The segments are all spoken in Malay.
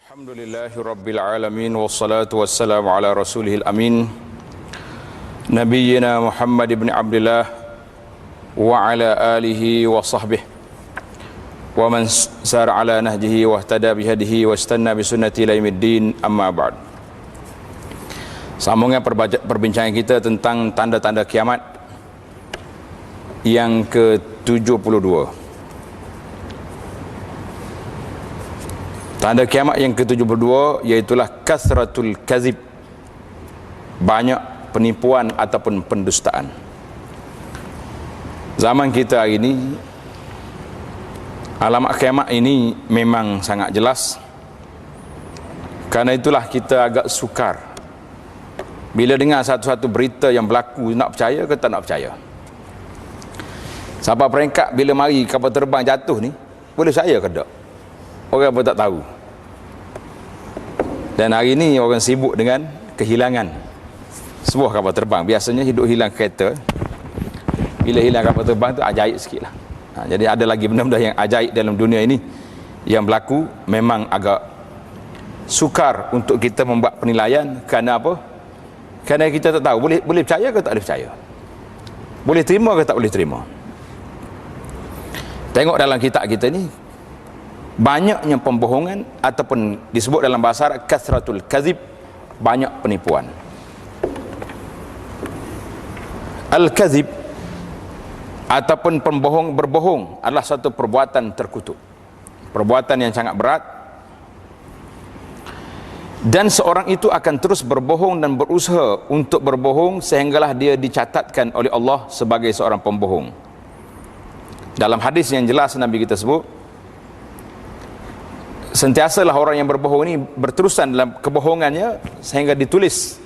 Alhamdulillahi Rabbil Alamin wassalatu wassalamu ala rasulihil amin Nabiyyina Muhammad ibn Abdullah wa ala alihi wa sahbihi wa man sar ala nahjihi wa ihtada bihadihi wa istanna bisunnati ila yaumiddin, amma ba'd. Sambungan perbincangan kita tentang tanda-tanda kiamat yang ke-72. Tanda kiamat yang ke-72 iaitulah kasratul kazib, banyak penipuan ataupun pendustaan. Zaman kita hari ini, alamat kiamat ini memang sangat jelas. Karena itulah kita agak sukar bila dengar satu-satu berita yang berlaku, nak percaya ke tak nak percaya. Sampai peringkat bila mari kapal terbang jatuh ni, boleh percaya ke tak? Orang pun tak tahu. Dan hari ini orang sibuk dengan kehilangan sebuah kapal terbang. Biasanya hidup hilang kereta, bila hilang kapal terbang tu ajaib sikit lah. Jadi ada lagi benda-benda yang ajaib dalam dunia ini yang berlaku. Memang agak sukar untuk kita membuat penilaian. Kerana apa? Kerana kita tak tahu boleh percaya ke tak boleh percaya, boleh terima ke tak boleh terima. Tengok dalam kitab kita ni, banyaknya pembohongan ataupun disebut dalam bahasa Arab kasratul kazib, banyak penipuan. Al-kazib ataupun berbohong adalah satu perbuatan terkutuk, perbuatan yang sangat berat, dan seorang itu akan terus berbohong dan berusaha untuk berbohong sehinggalah dia dicatatkan oleh Allah sebagai seorang pembohong. Dalam hadis yang jelas Nabi kita sebut, sentiasalah orang yang berbohong ini berterusan dalam kebohongannya sehingga ditulis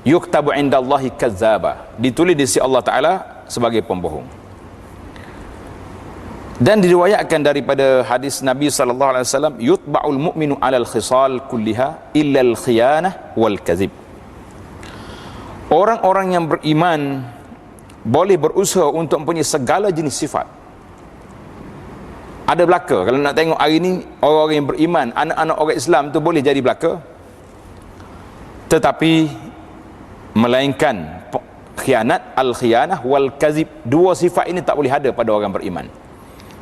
yuktabu indallahi kazzaba, ditulis di sisi Allah Ta'ala sebagai pembohong. Dan diriwayatkan daripada hadis Nabi SAW, yutba'ul mu'minu alal khisal kulliha illal khiyanah wal kazib. Orang-orang yang beriman boleh berusaha untuk mempunyai segala jenis sifat. Ada belaka. Kalau nak tengok hari ni, orang-orang yang beriman, anak-anak orang Islam tu boleh jadi belaka, tetapi melainkan khianat, al-khianah wal kazib. Dua sifat ini tak boleh ada pada orang beriman.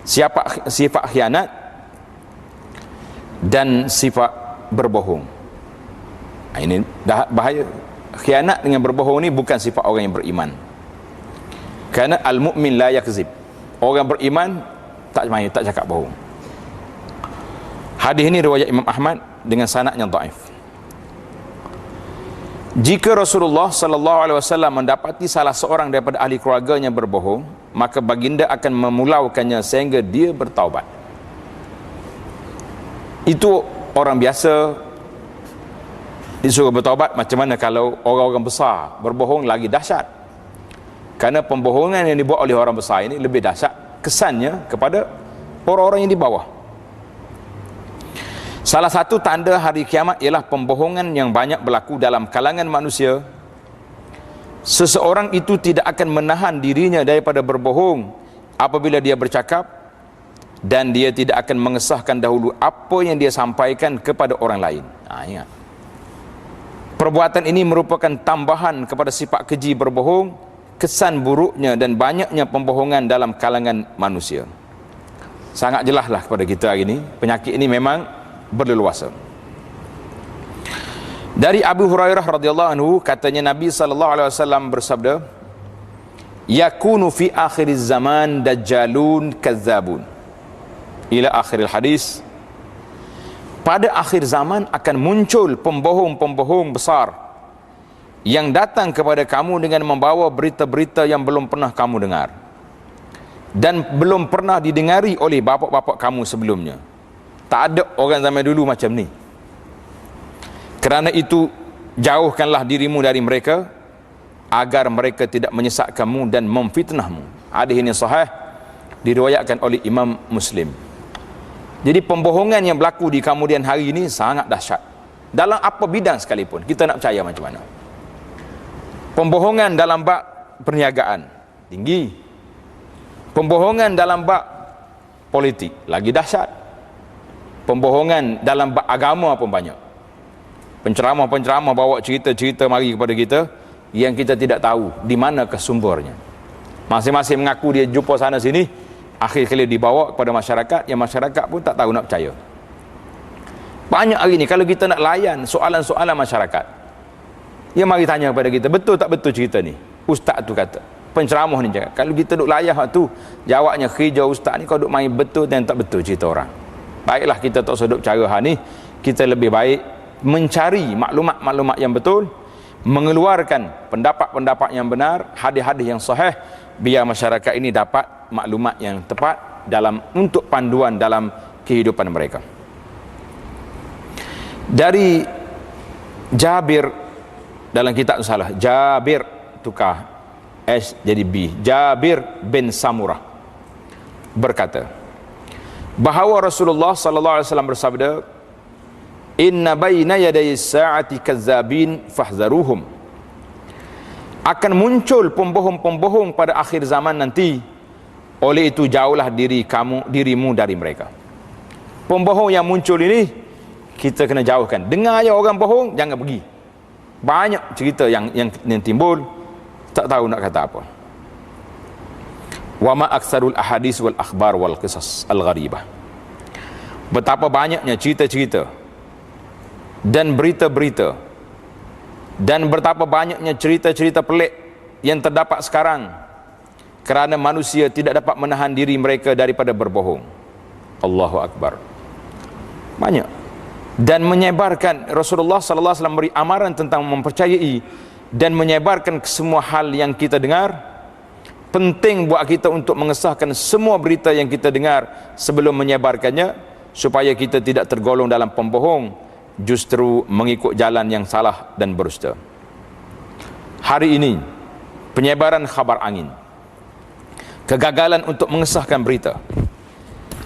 Sifat khianat dan sifat berbohong. Ini dah bahaya. Khianat dengan berbohong ni bukan sifat orang yang beriman. Kerana al-mu'min la yakzib. Orang beriman tak main, tak cakap bohong. Hadis ini riwayat Imam Ahmad dengan sanad yang dhaif. Jika Rasulullah sallallahu alaihi wasallam mendapati salah seorang daripada ahli keluarganya berbohong, maka baginda akan memulaukannya sehingga dia bertaubat. Itu orang biasa disuruh bertaubat. Macam mana kalau orang-orang besar berbohong, lagi dahsyat. Kerana pembohongan yang dibuat oleh orang besar ini lebih dahsyat kesannya kepada orang-orang yang di bawah. Salah satu tanda hari kiamat ialah pembohongan yang banyak berlaku dalam kalangan manusia. Seseorang itu tidak akan menahan dirinya daripada berbohong apabila dia bercakap, dan dia tidak akan mengesahkan dahulu apa yang dia sampaikan kepada orang lain. Ingat, perbuatan ini merupakan tambahan kepada sifat keji berbohong, kesan buruknya dan banyaknya pembohongan dalam kalangan manusia. Sangat jelaslah kepada kita hari ini, penyakit ini memang berleluasa. Dari Abu Hurairah radhiyallahu anhu, katanya Nabi sallallahu alaihi wasallam bersabda, yakunu fi akhiriz zaman dajjalun kazzabun, ila akhiril hadis. Pada akhir zaman akan muncul pembohong-pembohong besar yang datang kepada kamu dengan membawa berita-berita yang belum pernah kamu dengar dan belum pernah didengari oleh bapak-bapak kamu sebelumnya. Tak ada orang zaman dulu macam ni. Kerana itu, jauhkanlah dirimu dari mereka agar mereka tidak menyesatkanmu dan memfitnahmu. Hadis ini sahih, diriwayatkan oleh Imam Muslim. Jadi pembohongan yang berlaku di kemudian hari ini sangat dahsyat. Dalam apa bidang sekalipun, kita nak percaya macam mana. Pembohongan dalam bab perniagaan tinggi, pembohongan dalam bab politik lagi dahsyat, Pembohongan dalam agama pun banyak. Penceramah-penceramah bawa cerita-cerita mari kepada kita yang kita tidak tahu di manakah sumbernya. Masing-masing mengaku dia jumpa sana sini, akhir kali dibawa kepada masyarakat, yang masyarakat pun tak tahu nak percaya. Banyak hari ni kalau kita nak layan soalan-soalan masyarakat, dia mari tanya kepada kita, betul tak betul cerita ni? Ustaz tu kata, penceramah ni cakap. Kalau kita duk layan hak tu, jawabnya khijau ustaz ni, kau duk main betul dan tak betul cerita orang. Baiklah, kita tak usah duk cara hak ni, kita lebih baik mencari maklumat-maklumat yang betul, mengeluarkan pendapat-pendapat yang benar, hadis-hadis yang sahih, biar masyarakat ini dapat maklumat yang tepat dalam untuk panduan dalam kehidupan mereka. Dari Jabir, dalam kitab salah, Jabir tukar S jadi B, Jabir bin Samurah berkata bahawa Rasulullah sallallahu alaihi wasallam bersabda, inna baina yaday sa'ati kazzabin fahzaruhum, akan muncul pembohong-pembohong pada akhir zaman nanti, oleh itu jauhlah dirimu dari mereka. Pembohong yang muncul ini kita kena jauhkan. Dengar je orang bohong, jangan pergi. Banyak cerita yang timbul, tak tahu nak kata apa. Wa ma aktsarul ahadits wal akhbar wal qisas al gharibah, betapa banyaknya cerita-cerita dan berita-berita, dan betapa banyaknya cerita-cerita pelik yang terdapat sekarang, kerana manusia tidak dapat menahan diri mereka daripada berbohong. Allahu Akbar. Banyak. Dan menyebarkan, Rasulullah sallallahu alaihi wasallam beri amaran tentang mempercayai dan menyebarkan semua hal yang kita dengar. Penting buat kita untuk mengesahkan semua berita yang kita dengar sebelum menyebarkannya, supaya kita tidak tergolong dalam pembohong, justru mengikut jalan yang salah dan berdusta. Hari ini penyebaran khabar angin, kegagalan untuk mengesahkan berita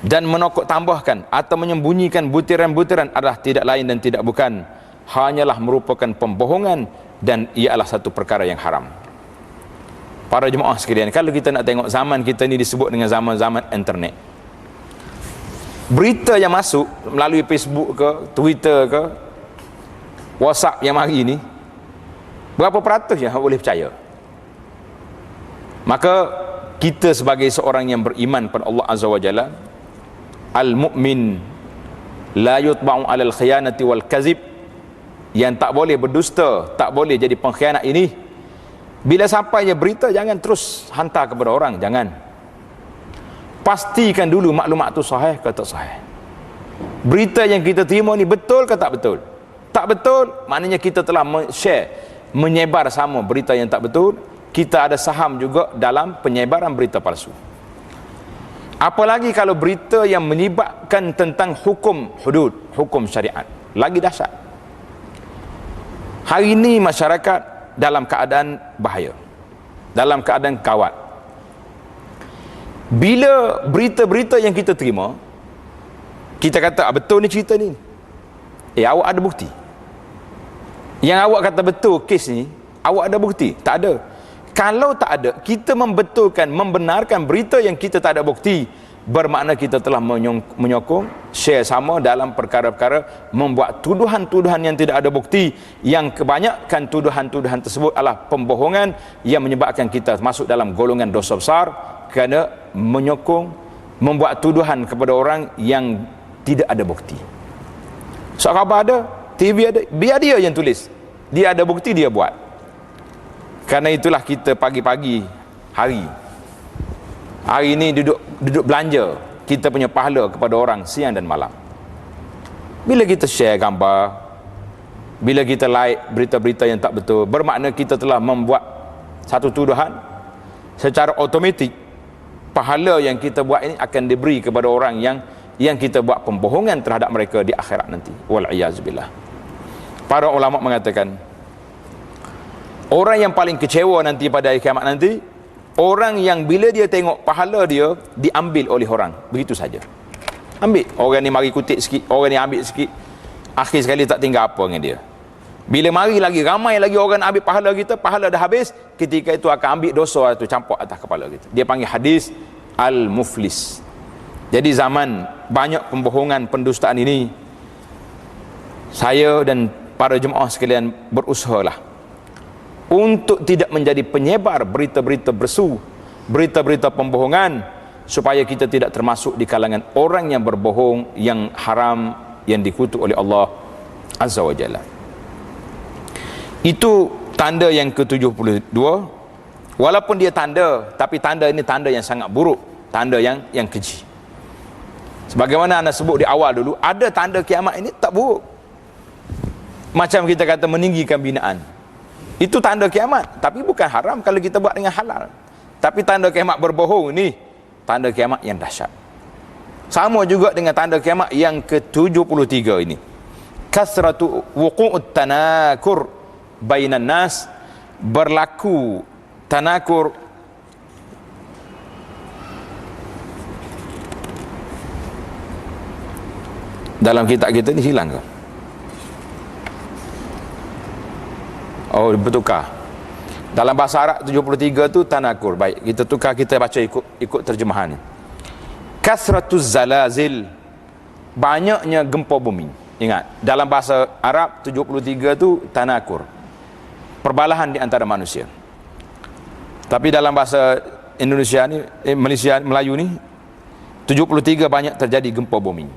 dan menokok tambahkan atau menyembunyikan butiran-butiran adalah tidak lain dan tidak bukan hanyalah merupakan pembohongan, dan ia adalah satu perkara yang haram. Para jemaah sekalian, kalau kita nak tengok zaman kita ni disebut dengan zaman-zaman internet, berita yang masuk melalui Facebook ke, Twitter ke, WhatsApp yang hari ini, berapa peratus yang boleh percaya? Maka kita sebagai seorang yang beriman pada Allah Azza wa Jalla, al-mu'min la yutba'u 'alal khiyanati wal kazib, yang tak boleh berdusta, tak boleh jadi pengkhianat ini, bila sampainya berita jangan terus hantar kepada orang, jangan. Pastikan dulu maklumat tu sahih ke tak sahih. Berita yang kita terima ni betul ke tak betul? Tak betul, maknanya kita telah share, menyebar sama berita yang tak betul. Kita ada saham juga dalam penyebaran berita palsu. Apalagi kalau berita yang melibatkan tentang hukum hudud, hukum syariat, lagi dahsyat. Hari ini masyarakat dalam keadaan bahaya, dalam keadaan kawat. Bila berita-berita yang kita terima, kita kata betul ni cerita ni, awak ada bukti? Yang awak kata betul kes ni, awak ada bukti? Tak ada. Kalau tak ada, kita membetulkan, membenarkan berita yang kita tak ada bukti, bermakna kita telah menyokong, share sama dalam perkara-perkara membuat tuduhan-tuduhan yang tidak ada bukti, yang kebanyakan tuduhan-tuduhan tersebut adalah pembohongan yang menyebabkan kita masuk dalam golongan dosa besar, kerana menyokong, membuat tuduhan kepada orang yang tidak ada bukti. So khabar ada, TV ada, biar dia yang tulis, dia ada bukti dia buat. Karena itulah kita pagi-pagi hari ini duduk belanja kita punya pahala kepada orang siang dan malam. Bila kita share gambar, bila kita like berita-berita yang tak betul, bermakna kita telah membuat satu tuduhan. Secara automatik pahala yang kita buat ini akan diberi kepada orang yang kita buat pembohongan terhadap mereka di akhirat nanti. Wal'iyazubillah. Para ulama mengatakan, orang yang paling kecewa nanti pada hari kiamat nanti, orang yang bila dia tengok pahala dia diambil oleh orang begitu saja. Ambil, orang ni mari kutip sikit, orang ni ambil sikit, akhir sekali tak tinggal apa dengan dia. Bila mari lagi ramai lagi orang ambil pahala kita, pahala dah habis, ketika itu akan ambil dosa itu campur atas kepala kita. Dia panggil hadis al-muflis. Jadi zaman banyak pembohongan, pendustaan ini, saya dan para jemaah sekalian berusahalah untuk tidak menjadi penyebar berita-berita bersu, berita-berita pembohongan, supaya kita tidak termasuk di kalangan orang yang berbohong, yang haram, yang dikutuk oleh Allah Azza wa Jalla. Itu tanda yang ke-72. Walaupun dia tanda, tapi tanda ini tanda yang sangat buruk, tanda yang keji. Sebagaimana anda sebut di awal dulu, ada tanda kiamat ini tak buruk. Macam kita kata meninggikan binaan, itu tanda kiamat, tapi bukan haram kalau kita buat dengan halal. Tapi tanda kiamat berbohong ini tanda kiamat yang dahsyat. Sama juga dengan tanda kiamat yang ke-73 ini, kasratu wuqu'ut tanakur bainan nas, berlaku tanakur, dalam kitab kita ni hilang ke? Oh, bertukar. Dalam bahasa Arab 73 tu tanakur. Baik, kita tukar, kita baca ikut terjemahan ni. Kasratuz zalazil, banyaknya gempa bumi. Ingat, dalam bahasa Arab 73 tu tanakur, perbalahan di antara manusia. Tapi dalam bahasa Indonesia ni, Malaysia, Melayu ni, 73 banyak terjadi gempa bumi.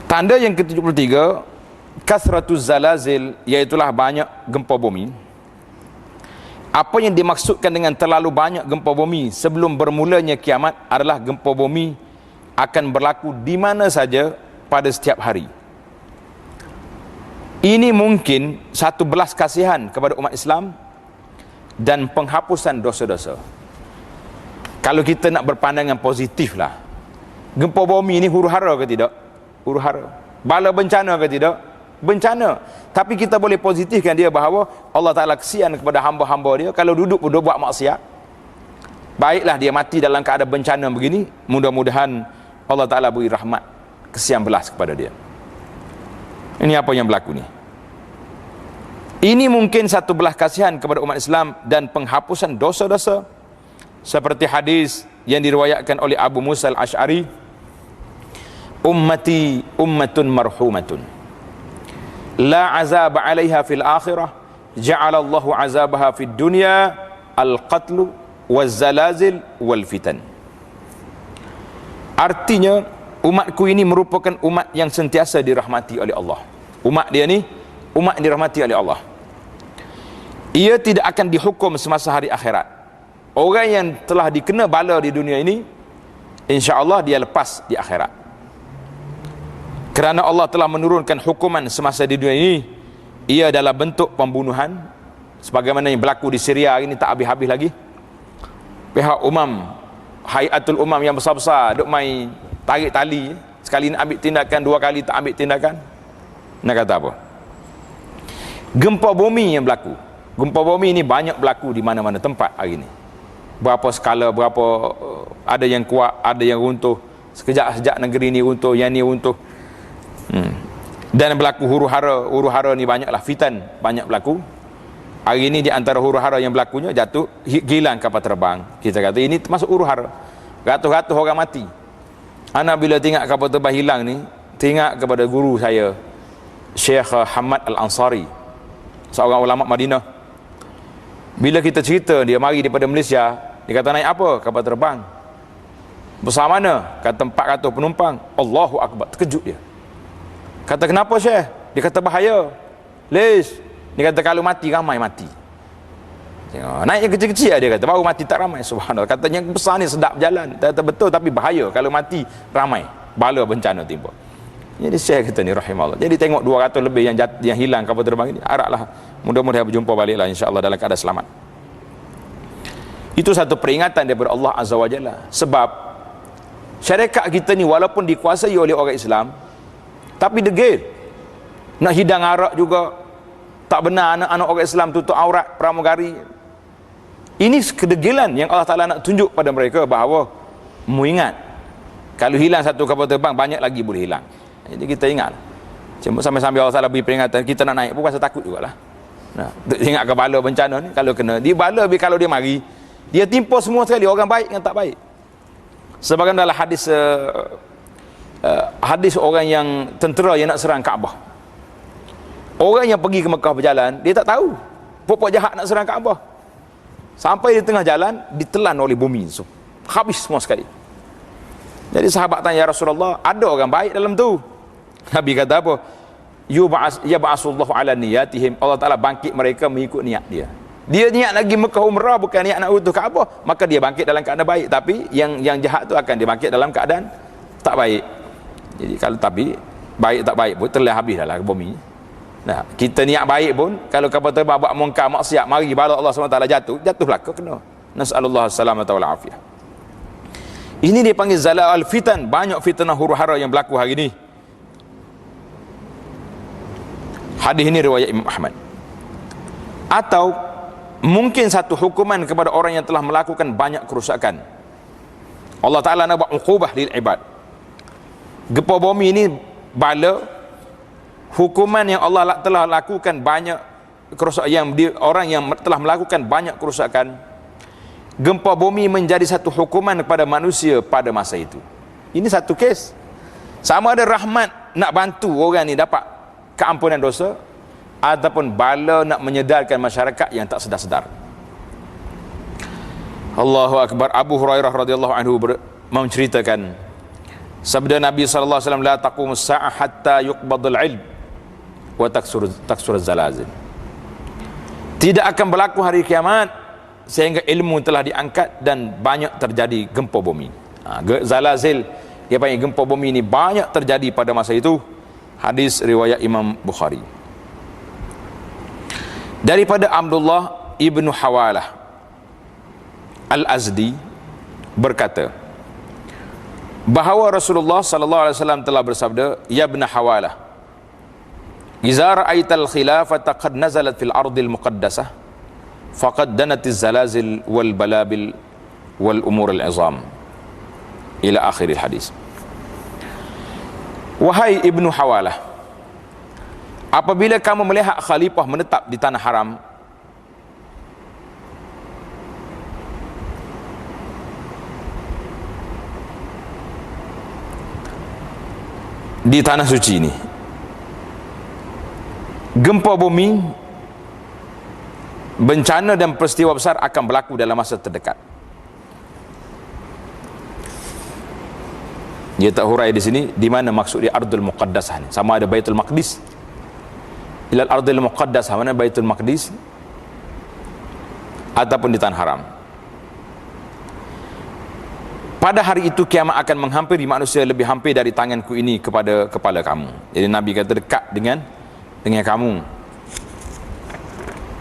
Tanda yang ke-73, kasratuz zalazil, iaitulah banyak gempa bumi. Apa yang dimaksudkan dengan terlalu banyak gempa bumi sebelum bermulanya kiamat adalah gempa bumi akan berlaku di mana saja pada setiap hari. Ini mungkin satu belas kasihan kepada umat Islam dan penghapusan dosa-dosa. Kalau kita nak berpandangan positif lah, gempa bumi ini huru-hara ke tidak? Huru-hara. Bala bencana ke tidak? Bencana. Tapi kita boleh positifkan dia bahawa Allah Ta'ala kesian kepada hamba-hamba dia kalau duduk buat maksiat. Baiklah dia mati dalam keadaan bencana begini, mudah-mudahan Allah Ta'ala beri rahmat, kesian belas kepada dia. Ini apa yang berlaku ni? Ini mungkin satu belas kasihan kepada umat Islam dan penghapusan dosa-dosa, seperti hadis yang diriwayatkan oleh Abu Musa al-Ash'ari, ummati ummatun marhumatun la azab 'alaiha fil akhirah ja'ala Allahu 'azabaha fid dunya al-qatlu waz-zalazil wal fitan. Artinya umatku ini merupakan umat yang sentiasa dirahmati oleh Allah. Umat dia ni umat yang dirahmati oleh Allah. Ia tidak akan dihukum semasa hari akhirat. Orang yang telah dikena bala di dunia ini, insya-Allah dia lepas di akhirat. Kerana Allah telah menurunkan hukuman semasa di dunia ini, ia dalam bentuk pembunuhan, sebagaimana yang berlaku di Syria ini tak habis-habis lagi. Pihak hayatul umam yang besar-besar duk main tarik tali, sekali nak ambil tindakan, dua kali tak ambil tindakan. Nak kata apa? Gempa bumi yang berlaku. Gempa bumi ini banyak berlaku di mana-mana tempat hari ini. Berapa skala, berapa, ada yang kuat, ada yang runtuh. Sekejap negeri ni runtuh, yang ni runtuh. Dan berlaku huru-hara ni banyaklah, fitan banyak berlaku. Hari ini di antara huru-hara yang berlakunya jatuh hilang kapal terbang. Kita kata ini termasuk huru-hara. Ratus-ratus orang mati. Ana bila tengok kapal terbang hilang ni, tengok kepada guru saya, Syekh Hamad Al-Ansari, seorang ulama Madinah. Bila kita cerita dia mari daripada Malaysia, dia kata naik apa? Kapal terbang. Bersama mana? Kata 400 penumpang. Allahu Akbar, terkejut dia. Kata kenapa Syekh? Dia kata bahaya. Lish. Dia kata kalau mati ramai mati. Naik yang kecil-kecil dia kata, baru mati tak ramai. Subhanallah. Kata yang besar ni sedap jalan. Kata betul, tapi bahaya kalau mati ramai. Bala bencana timpa. Jadi Syekh kata ni rahimahullah. Jadi tengok 200 lebih yang hilang kapal terbang ini. Haraplah mudah-mudahan berjumpa baliklah insya-Allah dalam keadaan selamat. Itu satu peringatan daripada Allah Azza wa Jalla. Sebab syarikat kita ni walaupun dikuasai oleh orang Islam, tapi degil. Nak hidang arak juga tak benar, anak-anak orang Islam tutup aurat, pramugari. Ini kedegilan yang Allah Ta'ala nak tunjuk pada mereka bahawa mu ingat, kalau hilang satu kapal terbang, banyak lagi boleh hilang. Jadi kita ingat, cuma sambil-sambil Allah Ta'ala beri peringatan, kita nak naik pun rasa takut jugalah. Nah, ingat ke bala bencana ni, kalau kena di bala, kalau dia mari Dia timpa semua sekali, orang baik dengan tak baik. Sebagaimana dalam hadis orang yang tentera yang nak serang Kaabah. Orang yang pergi ke Mekah berjalan, dia tak tahu pokok jahat nak serang Kaabah. Sampai di tengah jalan, ditelan oleh bumi. So, habis semua sekali. Jadi sahabat tanya, ya Rasulullah, ada orang baik dalam tu? Nabi kata apa? Yab'asullahu ala niyatihim. Allah Ta'ala bangkit mereka mengikut niat dia. Dia niat lagi Mekah umrah, bukan niat nak utuh Kaabah, maka dia bangkit dalam keadaan baik. Tapi yang jahat tu akan dibangkit dalam keadaan tak baik. Jadi kalau tapi baik tak baik pun telah habis dah lah ke bumi. Nah, kita niat baik pun kalau kapal terbang buat mungkar maksiat, mari bala Allah SWT jatuh belaka kena. Nasallallahu salamata wal afiyah. Ini dipanggil zalal fitan. Banyak fitnah huru-hara yang berlaku hari ini. Hadis ini riwayat Imam Ahmad. Atau mungkin satu hukuman kepada orang yang telah melakukan banyak kerusakan. Allah Ta'ala nak buat uqubah lil ibad. Gempa bumi ini bala, hukuman yang Allah telah lakukan banyak kerusakan, orang yang telah melakukan banyak kerusakan. Gempa bumi menjadi satu hukuman kepada manusia pada masa itu. Ini satu kes. Sama ada rahmat nak bantu orang ni dapat keampunan dosa, ataupun bala nak menyedarkan masyarakat yang tak sedar-sedar. Allahu Akbar. Abu Hurairah radhiyallahu anhu menceritakan sabda Nabi sallallahu alaihi wasallam, la taqumus sa'ah hatta yuqbadul ilm wa taksur zalazil. Tidak akan berlaku hari kiamat sehingga ilmu telah diangkat dan banyak terjadi gempa bumi. Zalazil, dia panggil gempa bumi ini banyak terjadi pada masa itu. Hadis riwayat Imam Bukhari. Daripada Abdullah ibnu Hawalah Al-Azdi berkata bahawa Rasulullah sallallahu alaihi wasallam telah bersabda, ya ibn Hawalah, idza ra'aital khilafata qad nazalat fil ardil muqaddasah faqad danatiz zalazil wal balabil wal umur al izam, ila akhir hadis. Wahai ibnu Hawalah, apabila kamu melihat khalifah menetap di tanah haram, di tanah suci ini, gempa bumi, bencana dan peristiwa besar akan berlaku dalam masa terdekat. Dia tak hurai di sini di mana maksud dia Ardul Muqaddasah ni. Sama ada Baitul Maqdis, ilal Ardul Muqaddasah, mana Baitul Maqdis, ataupun di tanah haram. Pada hari itu kiamat akan menghampiri manusia lebih hampir dari tanganku ini kepada kepala kamu. Jadi Nabi kata dekat dengan kamu.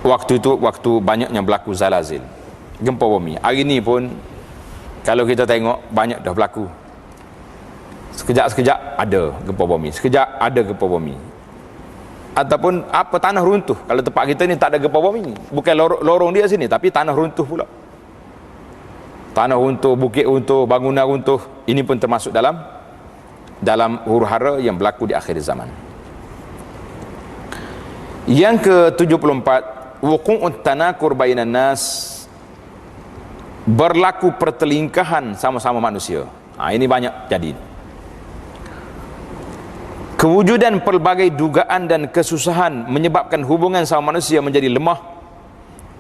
Waktu itu waktu banyaknya berlaku zalazil, gempa bumi. Hari ini pun kalau kita tengok banyak dah berlaku. Sekejap-sekejap ada gempa bumi, sekejap ada gempa bumi. Ataupun apa, tanah runtuh. Kalau tempat kita ni tak ada gempa bumi, bukan lorong dia sini, tapi tanah runtuh pula. Tanah runtuh, bukit runtuh, bangunan runtuh. Ini pun termasuk dalam huru-hara yang berlaku di akhir zaman. Yang ke-74, wuqu'ut tanakur bainan nas, berlaku pertelingkahan sama-sama manusia. Ini banyak jadi. Kewujudan pelbagai dugaan dan kesusahan menyebabkan hubungan sama manusia menjadi lemah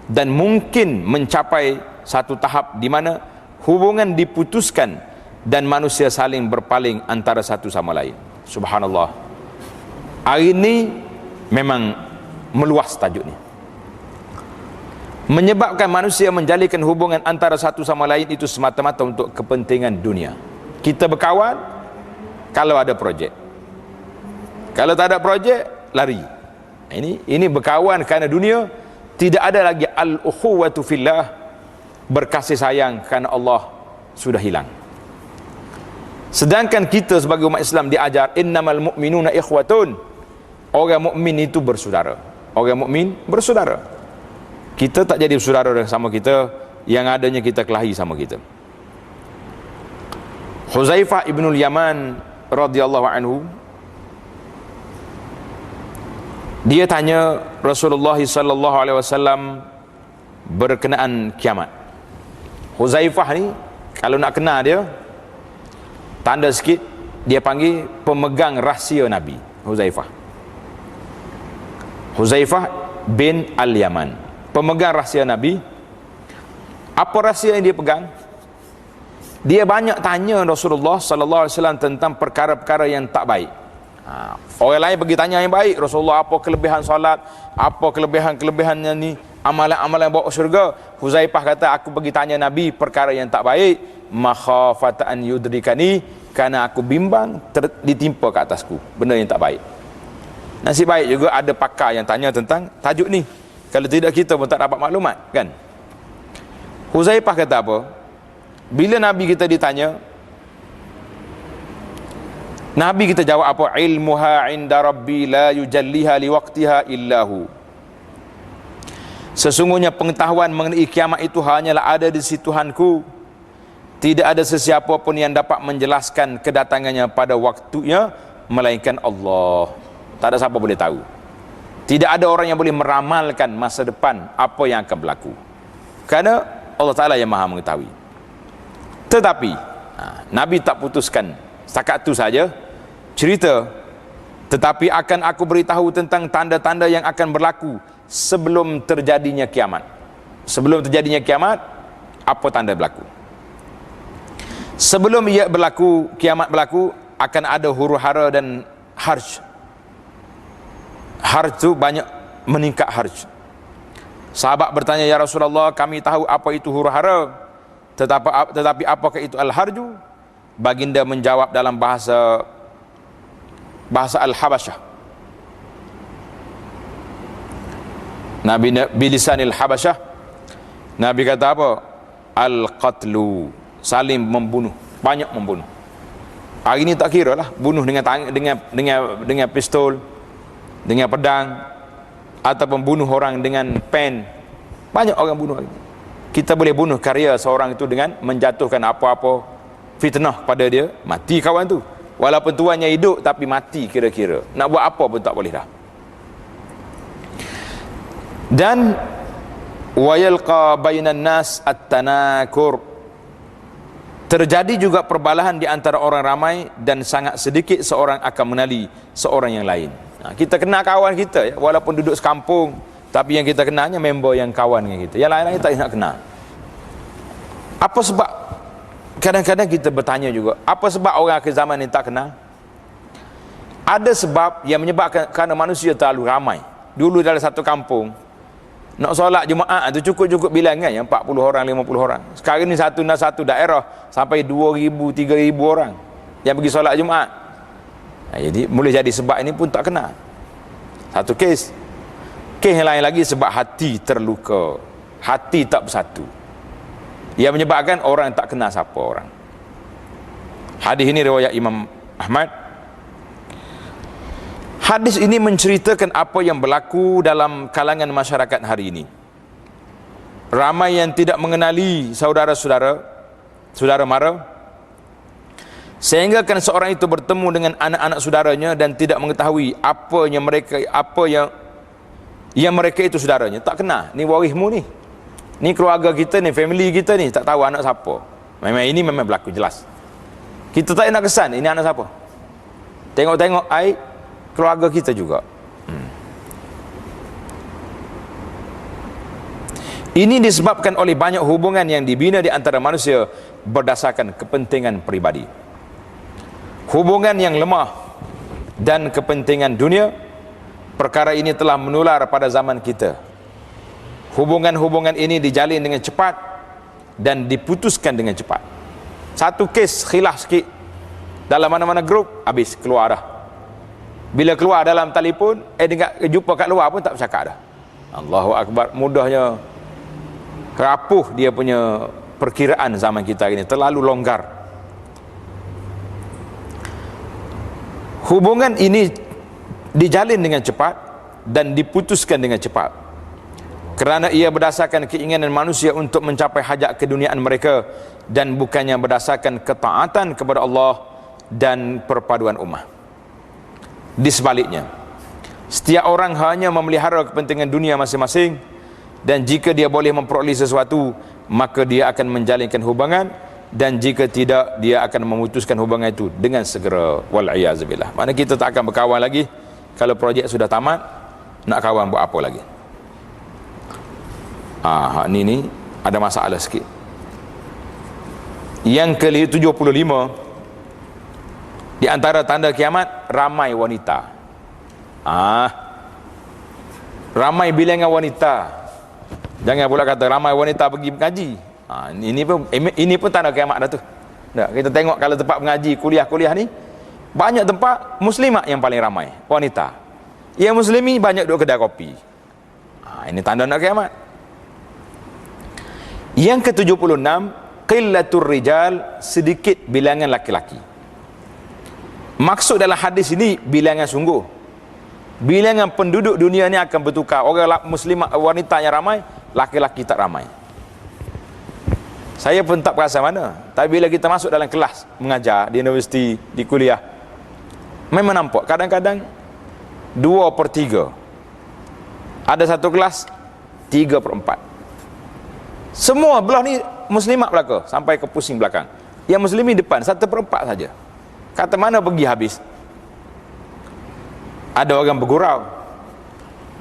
dan mungkin mencapai satu tahap di mana hubungan diputuskan dan manusia saling berpaling antara satu sama lain. Subhanallah. Hari ini memang meluas tajuk ni. Menyebabkan manusia menjalinkan hubungan antara satu sama lain itu semata-mata untuk kepentingan dunia. Kita berkawan kalau ada projek. Kalau tak ada projek, lari. Ini berkawan kerana dunia. Tidak ada lagi al-ukhuwatu fillah, berkasih sayang kerana Allah, sudah hilang. Sedangkan kita sebagai umat Islam diajar innamal mu'minuna ikhwatun. Orang mukmin itu bersaudara. Orang mukmin bersaudara. Kita tak jadi bersaudara dengan sama kita, yang adanya kita kelahi sama kita. Huzaifah ibnul Yaman radhiyallahu anhu, dia tanya Rasulullah sallallahu alaihi wasallam berkenaan kiamat. Huzaifah ni kalau nak kenal dia, tanda sikit, dia panggil pemegang rahsia Nabi. Huzaifah bin Al-Yaman, pemegang rahsia Nabi. Apa rahsia yang dia pegang? Dia banyak tanya Rasulullah sallallahu alaihi wasallam tentang perkara-perkara yang tak baik. Orang lain pergi tanya yang baik, Rasulullah apa kelebihan solat, apa kelebihan-kelebihannya ni, amalan-amalan bawa syurga. Huzaifah kata, aku pergi tanya Nabi perkara yang tak baik, makhafata an yudrikani, kerana aku bimbang ditimpa ke atasku benda yang tak baik. Nasib baik juga ada pakar yang tanya tentang tajuk ni, kalau tidak kita pun tak dapat maklumat kan. Huzaifah kata apa? Bila Nabi kita ditanya, Nabi kita jawab apa? Ilmuha inda rabbi la yujalliha liwaqtiha illahu. Sesungguhnya pengetahuan mengenai kiamat itu hanyalah ada di sisi Tuhanku. Tidak ada sesiapa pun yang dapat menjelaskan kedatangannya pada waktunya melainkan Allah. Tak ada siapa boleh tahu. Tidak ada orang yang boleh meramalkan masa depan apa yang akan berlaku, kerana Allah Ta'ala yang maha mengetahui. Tetapi Nabi tak putuskan setakat itu saja cerita, tetapi akan aku beritahu tentang tanda-tanda yang akan berlaku sebelum terjadinya kiamat. Sebelum terjadinya kiamat, apa tanda berlaku? Sebelum ia berlaku, kiamat berlaku, akan ada huru-hara dan harj. Harj itu banyak meningkat harj. Sahabat bertanya, ya Rasulullah, kami tahu apa itu huru-hara, tetapi apakah itu al-harju? Baginda menjawab dalam bahasa Al-Habasyah. Nabi bilisanil Habasyah, Nabi kata apa? Al-qatlu, saling membunuh, banyak membunuh. Hari ini tak kira lah, bunuh dengan pistol, dengan pedang, ataupun bunuh orang dengan pen. Banyak orang bunuh hari ini. Kita boleh bunuh karya seorang itu dengan menjatuhkan apa-apa fitnah pada dia, mati kawan tu. Walaupun tuannya hidup tapi mati kira-kira. Nak buat apa pun tak boleh dah. Dan wa yalqa bainan nas at-tanakur, terjadi juga perbalahan di antara orang ramai dan sangat sedikit seorang akan mengenali seorang yang lain. Kita kenal kawan kita ya, walaupun duduk sekampung, tapi yang kita kenalnya member yang kawan dengan kita. Yang lain-lain tak nak kenal. Apa sebab? Kadang-kadang kita bertanya juga, apa sebab orang akhir zaman ini tak kenal? Ada sebab yang menyebabkan kerana manusia terlalu ramai. Dulu dalam satu kampung, nak solat Jumaat tu cukup-cukup bilangan yang 40 orang, 50 orang. Sekarang ni satu daerah sampai 2,000, 3,000 orang yang pergi solat Jumaat. Jadi boleh jadi sebab ini pun tak kenal. Satu kes. Kes yang lain lagi sebab hati terluka, hati tak bersatu, yang menyebabkan orang tak kenal siapa orang. Hadis ini riwayat Imam Ahmad. Hadis ini menceritakan apa yang berlaku dalam kalangan masyarakat hari ini. Ramai yang tidak mengenali saudara-saudara, saudara mara, sehingga kan seorang itu bertemu dengan anak-anak saudaranya dan tidak mengetahui apa yang mereka itu saudaranya. Tak kenal, ni warismu ni keluarga kita ni, family kita ni, tak tahu anak siapa. Memang berlaku jelas. Kita tak nak kesan ini anak siapa. Tengok-tengok aib keluarga kita juga. Ini disebabkan oleh banyak hubungan yang dibina di antara manusia berdasarkan kepentingan peribadi. Hubungan yang lemah dan kepentingan dunia. Perkara ini telah menular pada zaman kita. Hubungan-hubungan ini dijalin dengan cepat dan diputuskan dengan cepat. Satu kes khilaf sikit dalam mana-mana grup, habis keluar dah. Bila keluar dalam telefon, jumpa kat luar pun tak bercakap dah. Allahu Akbar, mudahnya rapuh dia punya perkiraan zaman kita ini, terlalu longgar. Hubungan ini dijalin dengan cepat dan diputuskan dengan cepat, kerana ia berdasarkan keinginan manusia untuk mencapai hajat keduniaan mereka dan bukannya berdasarkan ketaatan kepada Allah dan perpaduan ummah. Di sebaliknya, setiap orang hanya memelihara kepentingan dunia masing-masing, dan jika dia boleh memperoleh sesuatu, maka dia akan menjalinkan hubungan, dan jika tidak dia akan memutuskan hubungan itu dengan segera. Wal'iyazubillah. Maknanya kita tak akan berkawan lagi. Kalau projek sudah tamat, nak kawan buat apa lagi? Ni ada masalah sikit. Yang ke-75, di antara tanda kiamat, ramai wanita. Ramai bilangan wanita. Jangan pula kata ramai wanita pergi mengaji. Ini pun tanda kiamat dah tu. Kita tengok kalau tempat mengaji, kuliah-kuliah ni, banyak tempat muslimat yang paling ramai, wanita. Yang muslimi banyak duduk kedai kopi. Ini tanda nak kiamat. Yang ke-76, qillatur rijal, sedikit bilangan laki-laki. Maksud dalam hadis ini bilangan sungguh. Bilangan penduduk dunia ni akan bertukar. Orang muslimat, wanitanya ramai, laki-laki tak ramai. Saya pun tak perasan mana. Tapi bila kita masuk dalam kelas mengajar di universiti, di kuliah, memang nampak kadang-kadang 2/3. Ada satu kelas 3/4. Semua belah ni muslimat belaka sampai ke pusing belakang. Yang muslimi depan 1/4 saja. Kata mana pergi habis? Ada orang bergurau.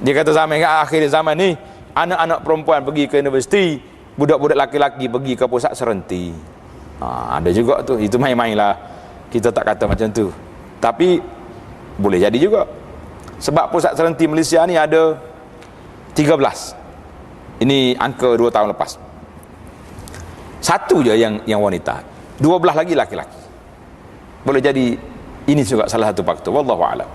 Dia kata akhir zaman ni, anak-anak perempuan pergi ke universiti, budak-budak laki-laki pergi ke pusat serenti. Ada juga tu. Itu main-main lah. Kita tak kata macam tu. Tapi boleh jadi juga. Sebab pusat serenti Malaysia ni ada 13. Ini angka 2 tahun lepas. Satu je yang wanita, 12 lagi laki-laki. Boleh jadi ini juga salah satu faktor. Wallahu a'lam.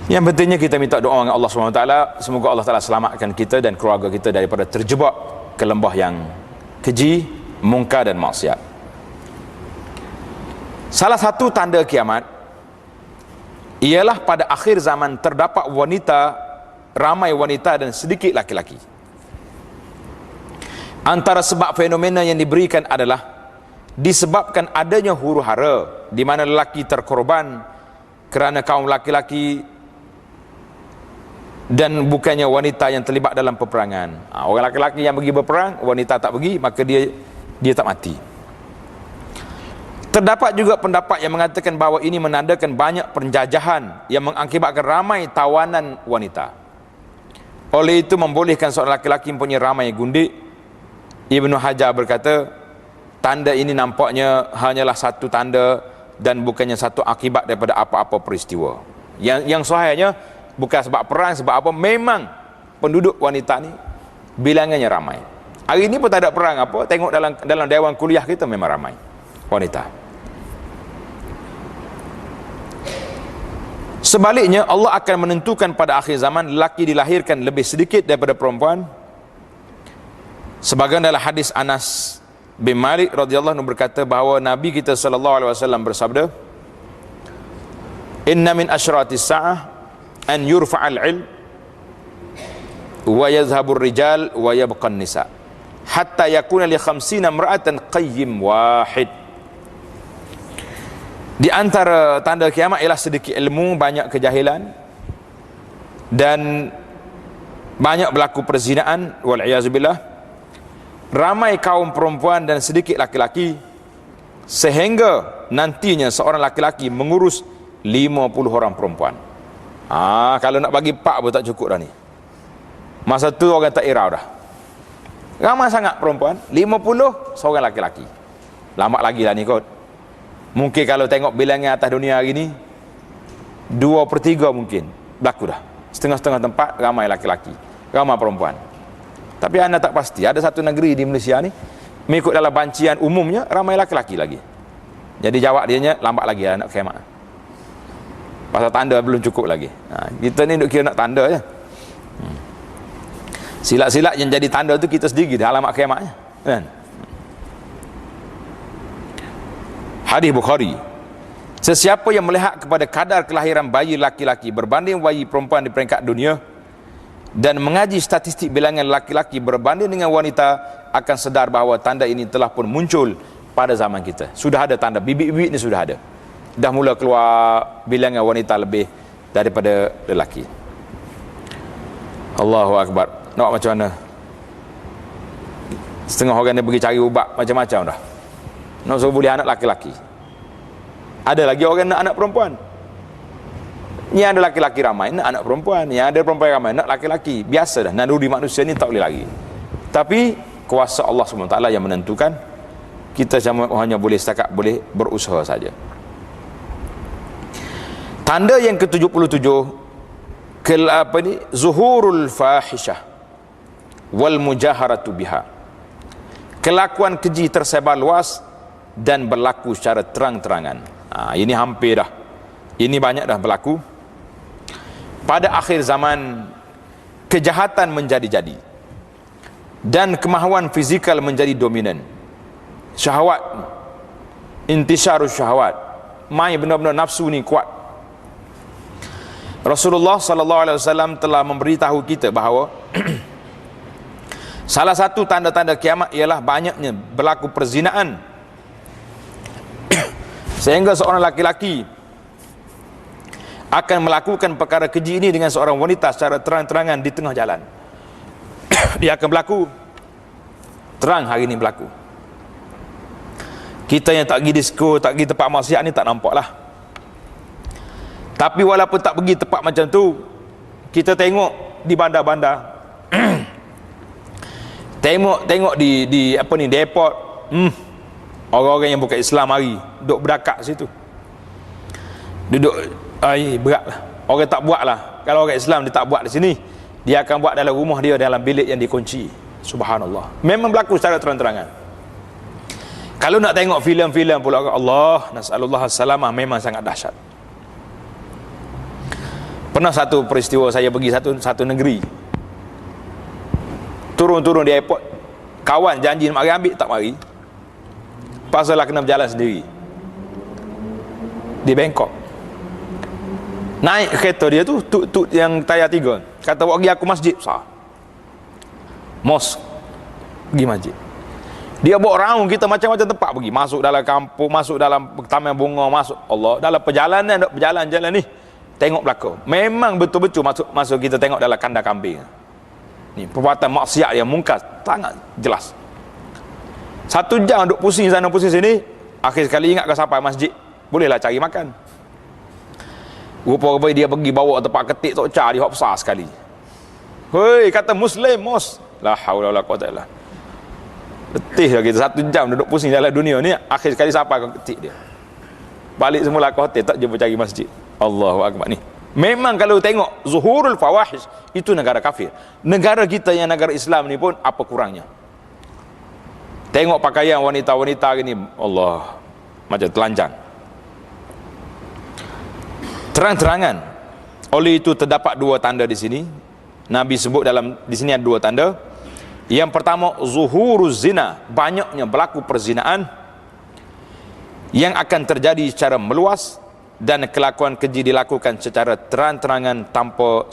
Yang pentingnya kita minta doa dengan Allah SWT, semoga Allah Ta'ala selamatkan kita dan keluarga kita daripada terjebak ke lembah yang keji, mungkar dan maksiat. Salah satu tanda kiamat ialah pada akhir zaman terdapat wanita, ramai wanita dan sedikit laki-laki. Antara sebab fenomena yang diberikan adalah disebabkan adanya huru-hara, di mana lelaki terkorban kerana kaum laki-laki dan bukannya wanita yang terlibat dalam peperangan. Orang laki-laki yang pergi berperang, wanita tak pergi, maka dia tak mati. Terdapat juga pendapat yang mengatakan bahawa ini menandakan banyak penjajahan yang mengakibatkan ramai tawanan wanita. Oleh itu membolehkan seorang laki-laki mempunyai ramai gundik. Ibnu Hajar berkata, tanda ini nampaknya hanyalah satu tanda dan bukannya satu akibat daripada apa-apa peristiwa. Yang sahihnya bukan sebab perang, sebab apa, memang penduduk wanita ni bilangannya ramai. Hari ini pun tak ada perang apa, tengok dalam dewan kuliah kita memang ramai wanita. Sebaliknya, Allah akan menentukan pada akhir zaman lelaki dilahirkan lebih sedikit daripada perempuan. Sebagaimana dalam hadis Anas bin Malik radhiyallahu anhu berkata bahawa Nabi kita sallallahu alaihi wasallam bersabda, "Inna min asyratis sa'ah an yurfa'al 'ilm wa yazhabur rijal wa yabqan nisa hatta yakuna li 50 imra'atan qayyim wahid." Di antara tanda kiamat ialah sedikit ilmu, banyak kejahilan dan banyak berlaku perzinaan, wal iyazubillah. Ramai kaum perempuan dan sedikit laki-laki, sehingga nantinya seorang laki-laki mengurus 50 orang perempuan. Kalau nak bagi 4 pun tak cukup dah ni. Masa tu orang tak irau dah. Ramai sangat perempuan, 50 seorang laki-laki. Lambat lagi lah ni kot. Mungkin kalau tengok bilangan atas dunia hari ni, 2/3 mungkin berlaku dah. Setengah-setengah tempat ramai laki-laki, ramai perempuan. Tapi anda tak pasti. Ada satu negeri di Malaysia ni, mengikut dalam bancian umumnya ramai laki-laki lagi. Jadi jawab dianya lambat lagi lah nak kiamat. Pasal tanda belum cukup lagi. Kita ni duk kira nak tanda je. Silat-silat yang jadi tanda tu kita sendiri dah alamat kiamatnya, kan? Hadis Bukhari, sesiapa yang melihat kepada kadar kelahiran bayi laki-laki berbanding bayi perempuan di peringkat dunia dan mengaji statistik bilangan laki-laki berbanding dengan wanita, akan sedar bahawa tanda ini telah pun muncul pada zaman kita. Sudah ada tanda, bibit-bibit ni sudah ada. Dah mula keluar bilangan wanita lebih daripada lelaki. Allahu Akbar. Nak macam mana? Setengah orang dia pergi cari ubat macam-macam dah. Nak suruh boleh anak laki-laki. Ada lagi orang nak anak perempuan. Yang ada laki-laki ramai nak anak perempuan, yang ada perempuan ramai nak laki-laki. Biasa dah, naluri manusia ni tak boleh lagi. Tapi kuasa Allah SWT yang menentukan. Kita hanya boleh setakat boleh berusaha saja. Tanda yang ke-77, zuhurul fahishah wal mujaharatu biha. Kelakuan keji tersebar luas dan berlaku secara terang-terangan. Ini hampir dah. Ini banyak dah berlaku. Pada akhir zaman, kejahatan menjadi-jadi dan kemahuan fizikal menjadi dominan. Syahwat, intisyarus syahwat, mai benar-benar nafsu ni kuat. Rasulullah SAW telah memberitahu kita bahawa salah satu tanda-tanda kiamat ialah banyaknya berlaku perzinaan, sehingga seorang laki-laki akan melakukan perkara keji ini dengan seorang wanita secara terang-terangan di tengah jalan. Dia akan berlaku terang hari ini berlaku. Kita yang tak pergi disko, tak pergi tempat maksiat ni tak nampak lah. Tapi walaupun tak pergi tempat macam tu, kita tengok di bandar-bandar, tengok di apa ni, di airport, orang-orang yang bukan Islam mari duduk berdakak situ, duduk berat lah. Orang tak buat lah. Kalau orang Islam dia tak buat di sini, dia akan buat dalam rumah dia, dalam bilik yang dikunci. Subhanallah. Memang berlaku secara terang-terangan. Kalau nak tengok filem-filem pula, Allah nas'alullah as-salamah, memang sangat dahsyat. Pernah satu peristiwa, saya pergi satu negeri, turun di airport, kawan janji nak mari ambil, tak mari. Pasal lah kena berjalan sendiri di Bangkok. Naik kereta dia tu, tut yang tayar 3, kata buat pergi aku masjid, sah. Mosque, pergi masjid. Dia bawa round kita macam-macam tempat pergi, masuk dalam kampung, masuk dalam taman bunga, masuk Allah, dalam perjalanan, berjalan-jalan ni tengok belakang. Memang betul-betul masuk kita tengok dalam kandang kambing. Ni perbuatan maksiat yang mungkar sangat jelas. 1 jam duk pusing sana pusing sini, akhir sekali ingat ke sampai masjid, bolehlah cari makan. Rupa-rupa dia pergi bawa tempat ketik tok ca, dia hok besar sekali. Hei, kata Muslim, mos. La haula wala quwata illa. Letih lah kita 1 jam duduk pusing dalam dunia ni, akhir sekali sampai ke ketik dia. Balik semula ke hotel, tak jumpa cari masjid. Allahu akbar ni. Memang kalau tengok zuhurul fawahish, itu negara kafir. Negara kita yang negara Islam ni pun apa kurangnya? Tengok pakaian wanita-wanita ni, Allah, macam telanjang. Terang-terangan. Oleh itu terdapat 2 tanda di sini. Nabi sebut di sini ada 2 tanda. Yang pertama, zuhuruz zina, banyaknya berlaku perzinaan yang akan terjadi secara meluas, dan kelakuan keji dilakukan secara terang-terangan tanpa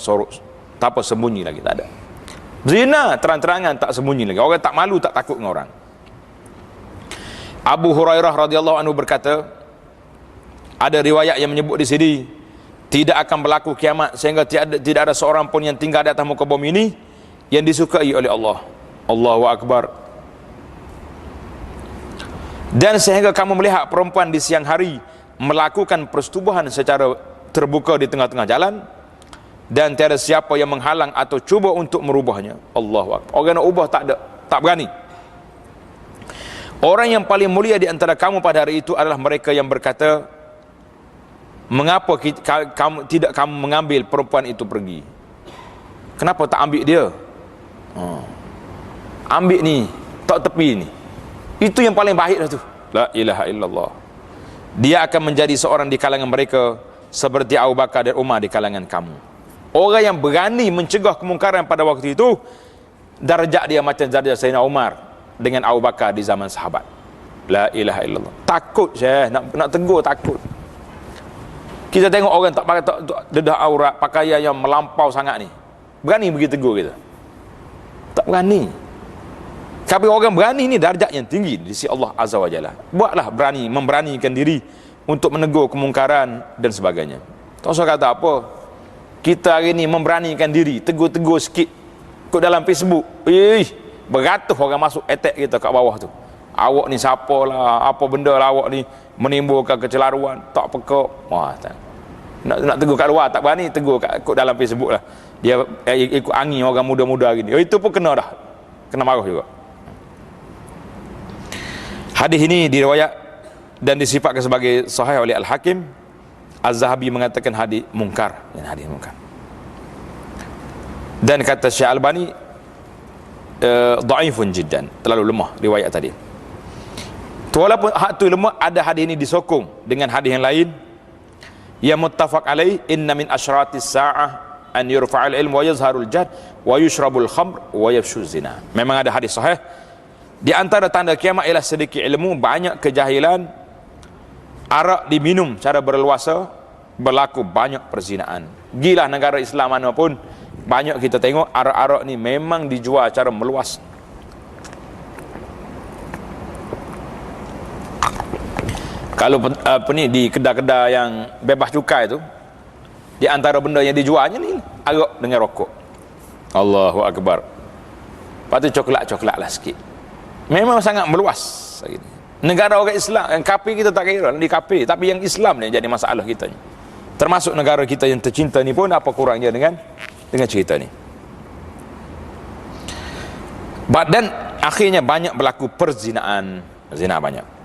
sembunyi lagi, tak ada. Zina terang-terangan, tak sembunyi lagi. Orang tak malu, tak takut dengan orang. Abu Hurairah radhiyallahu anhu berkata, ada riwayat yang menyebut di sini, tidak akan berlaku kiamat sehingga tidak ada seorang pun yang tinggal di atas muka bumi ini yang disukai oleh Allah. Allahu akbar. Dan sehingga kamu melihat perempuan di siang hari melakukan persetubuhan secara terbuka di tengah-tengah jalan, dan tiada siapa yang menghalang atau cuba untuk merubahnya. Allahu akbar. Orang nak ubah tak berani. Orang yang paling mulia di antara kamu pada hari itu adalah mereka yang berkata, mengapa kamu mengambil perempuan itu pergi? Kenapa tak ambil dia? Ambil ni, tak tepi ni. Itu yang paling baik dah tu. La ilaha illallah. Dia akan menjadi seorang di kalangan mereka seperti Abu Bakar dan Umar di kalangan kamu. Orang yang berani mencegah kemungkaran pada waktu itu, darjat dia macam darjat Sayyidina Umar dengan Abu Bakar di zaman sahabat. La ilaha illallah. Takut saya nak tegur, takut. Kita tengok orang tak pakai dedah aurat, pakaian yang melampau sangat ni, berani pergi tegur kita? Tak berani. Tapi orang berani ni darjat yang tinggi di sisi Allah Azza wa Jalla. Buatlah berani, memberanikan diri untuk menegur kemungkaran dan sebagainya. Tak usah kata apa, kita hari ni memberanikan diri, tegur-tegur sikit kot dalam Facebook. beratus orang masuk attack kita kat bawah tu. Awak ni siapa lah, apa benda lah awak ni menimbulkan kecelaruan, tak pekak. Wah, tak. Nak tegur kat luar tak berani, tegur kat dalam Facebook lah. Dia ikut angin orang muda-muda gini. Itu pun kena dah. Kena marah juga. Hadis ini diriwayat dan disifatkan sebagai sahih oleh Al-Hakim. Az-Zahabi mengatakan hadis mungkar, hadis mungkar. Dan kata Syekh Albani dhaifun jiddan, terlalu lemah riwayat tadi. Walaupun hak tu lemah, ada hadis ini disokong dengan hadis yang lain yang muttafaq alaih, inna min asyratis sa'ah an yurfa'al ilm wa yazharul jahl wa yushrabul khamr wa yafshu zina. Memang ada hadis sahih, di antara tanda kiamat ialah sedikit ilmu, banyak kejahilan, arak diminum secara berleluasa, berlaku banyak perzinaan. Gilah negara Islam mana pun, banyak kita tengok arak-arak ni memang dijual secara meluas. Kalau apa ni di kedai-kedai yang bebas cukai tu, di antara benda yang dijualnya ni arak dengan rokok. Allahu akbar. Lepas tu coklat-coklat lah sikit. Memang sangat meluas. Negara orang Islam, yang kafir kita tak kira di kafir, tapi yang Islam ni jadi masalah kita ni. Termasuk negara kita yang tercinta ni pun apa kurangnya dengan cerita ni. Dan akhirnya banyak berlaku perzinaan, zina banyak.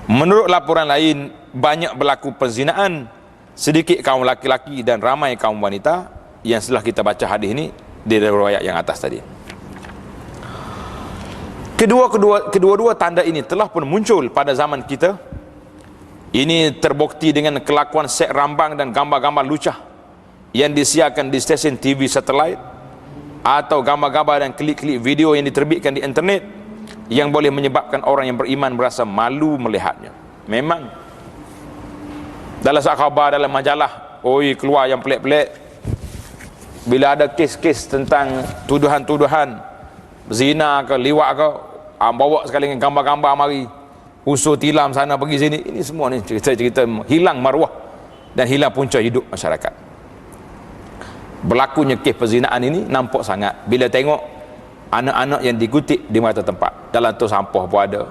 Menurut laporan lain, banyak berlaku perzinaan, sedikit kaum laki-laki dan ramai kaum wanita, yang setelah kita baca hadis ini di riwayat yang atas tadi. Kedua-dua tanda ini telah pun muncul pada zaman kita. Ini terbukti dengan kelakuan seks rambang dan gambar-gambar lucah yang disiarkan di stesen TV satelit, atau gambar-gambar dan klip-klip video yang diterbitkan di internet, yang boleh menyebabkan orang yang beriman merasa malu melihatnya. Memang dalam surat khabar, dalam majalah, keluar yang pelik-pelik. Bila ada kes-kes tentang tuduhan-tuduhan zina ke liwat ke, bawa sekali dengan gambar-gambar mari, usul tilam sana pergi sini. Ini semua ni cerita-cerita hilang maruah dan hilang punca hidup masyarakat. Berlakunya kes perzinaan ini nampak sangat bila tengok anak-anak yang dikutip di mata tempat. Dalam tu sampah pun ada,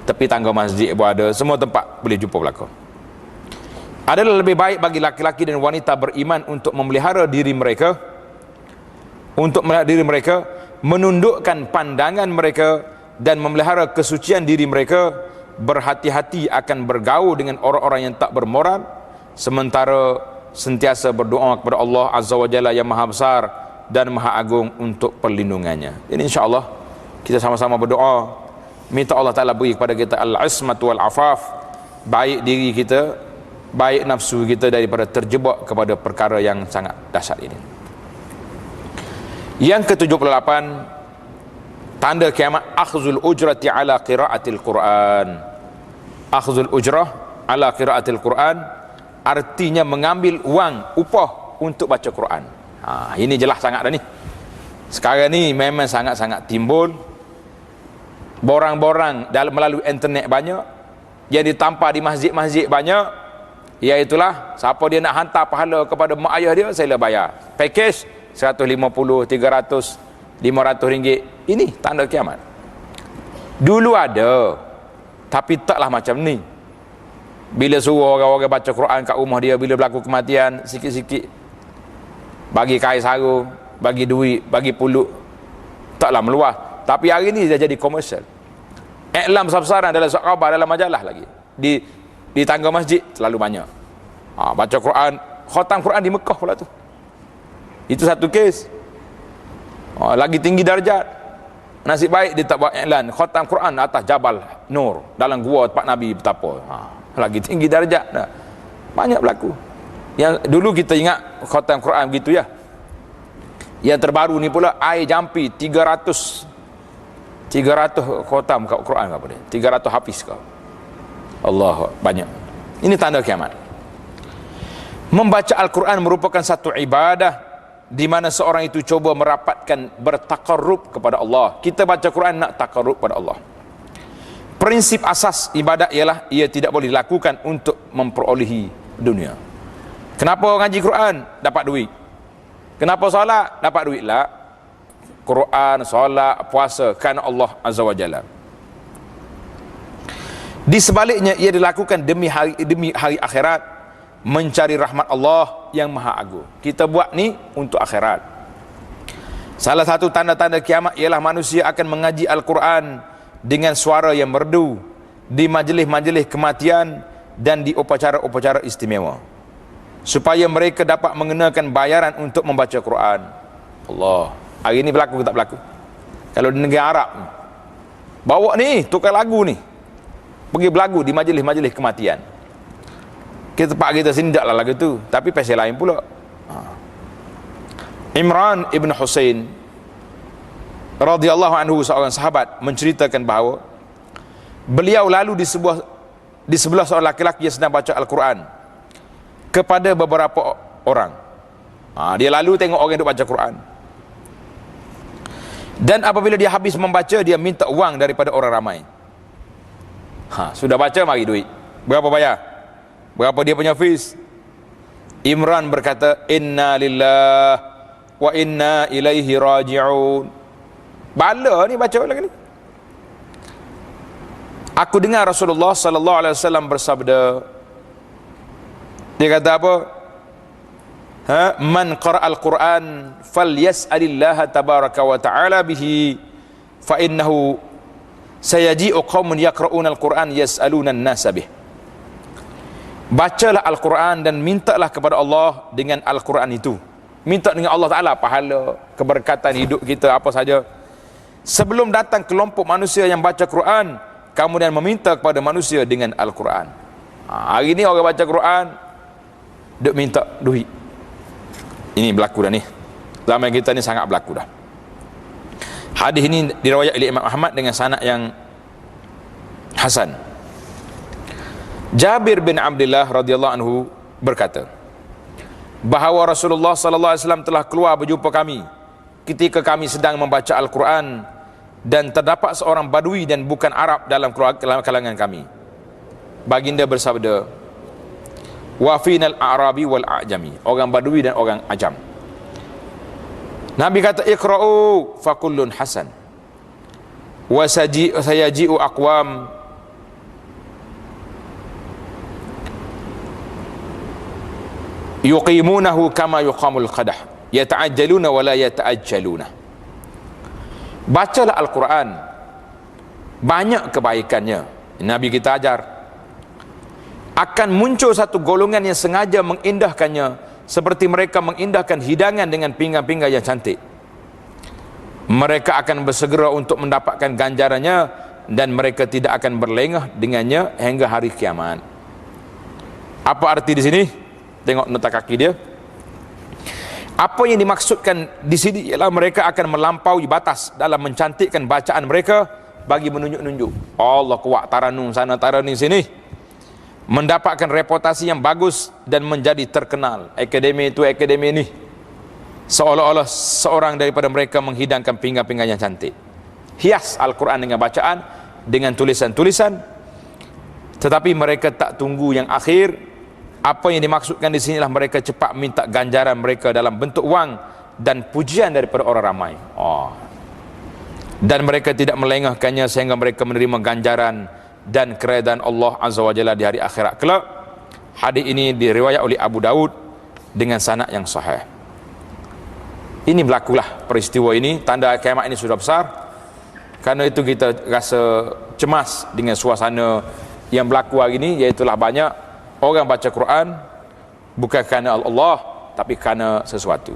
tepi tangga masjid pun ada, semua tempat boleh jumpa berlaku. Adalah lebih baik bagi laki-laki dan wanita beriman untuk memelihara diri mereka, menundukkan pandangan mereka dan memelihara kesucian diri mereka, berhati-hati akan bergaul dengan orang-orang yang tak bermoral, sementara sentiasa berdoa kepada Allah Azza wa Jalla yang Maha Besar dan Maha Agung untuk perlindungannya. Ini insya-Allah kita sama-sama berdoa, minta Allah Ta'ala beri kepada kita al-ismatu wal-afaf, baik diri kita, baik nafsu kita daripada terjebak kepada perkara yang sangat dahsyat ini. Yang ke-78, tanda kiamat, akhzul ujrati ala qiraatil Quran. Akhzul ujrah ala qiraatil Quran artinya mengambil wang upah untuk baca Quran. Ini jelas sangat dah ni. Sekarang ni memang sangat-sangat timbul borang-borang dalam melalui internet banyak, yang ditampar di masjid-masjid banyak, iaitulah siapa dia nak hantar pahala kepada mak ayah dia, saya bayar package 150, 300, 500 ringgit. Ini tanda kiamat. Dulu ada, tapi taklah macam ni. Bila suruh orang-orang baca Quran kat rumah dia, bila berlaku kematian, sikit-sikit bagi kain sarung, bagi duit, bagi pulut, taklah meluas. Tapi hari ni dah jadi komersial. Iklan besar-besaran dalam surat khabar, dalam majalah lagi, di tangga masjid terlalu banyak. Baca Quran, khatam Quran di Mekah pula tu. Itu satu kes. Lagi tinggi darjat, nasib baik dia tak buat iklan khatam Quran atas Jabal Nur, dalam gua tempat Nabi bertapa. Lagi tinggi darjat. Banyak berlaku. Yang dulu kita ingat khatam Quran begitu ya. Yang terbaru ni pula air jampi 300 khatam Quran ke apa dia? 300 hafiz ke? Allah, banyak. Ini tanda kiamat. Membaca Al-Quran merupakan satu ibadah di mana seorang itu cuba merapatkan, bertakarrub kepada Allah. Kita baca Quran nak takarrub kepada Allah. Prinsip asas ibadat ialah ia tidak boleh dilakukan untuk memperolehi dunia. Kenapa ngaji Quran? Dapat duit. Kenapa solat? Dapat duit lah. Quran, solat, puasa kerana Allah Azza wa Jalla. Di sebaliknya ia dilakukan demi hari akhirat, mencari rahmat Allah yang Maha Agung. Kita buat ni untuk akhirat. Salah satu tanda-tanda kiamat ialah manusia akan mengaji Al-Quran dengan suara yang merdu di majlis-majlis kematian dan di upacara-upacara istimewa, supaya mereka dapat mengenakan bayaran untuk membaca Quran. Allah, hari ini berlaku ke tak berlaku? Kalau di negara Arab ni, bawa ni tukar lagu ni, pergi berlagu di majlis-majlis kematian. Kita tempat kita sini taklah lagu tu, tapi pasal lain pula. Imran ibn Husain radhiyallahu anhu, seorang sahabat, menceritakan bahawa beliau lalu di sebelah seorang laki-laki yang sedang baca Al-Quran kepada beberapa orang. Dia lalu tengok orang yang duk baca Quran, dan apabila dia habis membaca, dia minta wang daripada orang ramai. Sudah baca, mari duit. Berapa bayar? Berapa dia punya fees? Imran berkata, inna lillah wa inna ilaihi raji'un. Bala ni baca lagi ni. Aku dengar Rasulullah sallallahu alaihi wasallam bersabda, dia kata apa? Man qara'al Quran falyas'alillaha tabaraka wa ta'ala bihi fa innahu sayaji'u qaumun yaqra'una al-Quran yas'aluna an-nasa bih. Bacalah Al-Quran dan mintalah kepada Allah dengan Al-Quran itu. Minta dengan Allah Ta'ala pahala, keberkatan hidup kita, apa saja. Sebelum datang kelompok manusia yang baca Quran, kemudian meminta kepada manusia dengan Al-Quran. Hari ni orang baca Quran, duk minta duit. Ini berlaku dah ni. Zaman kita ni sangat berlaku dah. Hadis ini diriwayat oleh Imam Ahmad dengan sanad yang hasan. Jabir bin Abdullah radhiyallahu anhu berkata bahawa Rasulullah sallallahu alaihi wasallam telah keluar berjumpa kami ketika kami sedang membaca Al-Quran, dan terdapat seorang badui dan bukan Arab dalam kalangan kami. Baginda bersabda, wa final a'rabi wal a'jami, orang badui dan orang ajam. Nabi kata, iqra'u fakullun hasan wa sayaji'u aqwam yuqimunahu kama yuqamul qadah yata'ajjaluna wa la yata'ajjaluna. Bacalah Al-Quran, banyak kebaikannya. Nabi kita ajar, akan muncul satu golongan yang sengaja mengindahkannya seperti mereka mengindahkan hidangan dengan pinggan-pinggan yang cantik. Mereka akan bersegera untuk mendapatkan ganjarannya, dan mereka tidak akan berlengah dengannya hingga hari kiamat. Apa arti di sini? Tengok nota kaki dia. Apa yang dimaksudkan di sini ialah mereka akan melampaui batas dalam mencantikkan bacaan mereka bagi menunjuk-nunjuk. Allah kuat taranum sana taranum sini, mendapatkan reputasi yang bagus dan menjadi terkenal. Akademi itu akademi ini, seolah-olah seorang daripada mereka menghidangkan pinggan-pinggan yang cantik. Hias Al-Quran dengan bacaan, dengan tulisan-tulisan, tetapi mereka tak tunggu yang akhir. Apa yang dimaksudkan di sinilah mereka cepat minta ganjaran mereka dalam bentuk wang dan pujian daripada orang ramai. Dan mereka tidak melengahkannya sehingga mereka menerima ganjaran dan keredaan Allah Azza wa Jalla di hari akhirat kelak. Hadis ini diriwayat oleh Abu Daud dengan sanad yang sahih. Ini berlakulah peristiwa ini, tanda kiamat ini sudah besar. Karena itu kita rasa cemas dengan suasana yang berlaku hari ini, iaitulah banyak orang baca Quran bukan kerana Allah, tapi kerana sesuatu.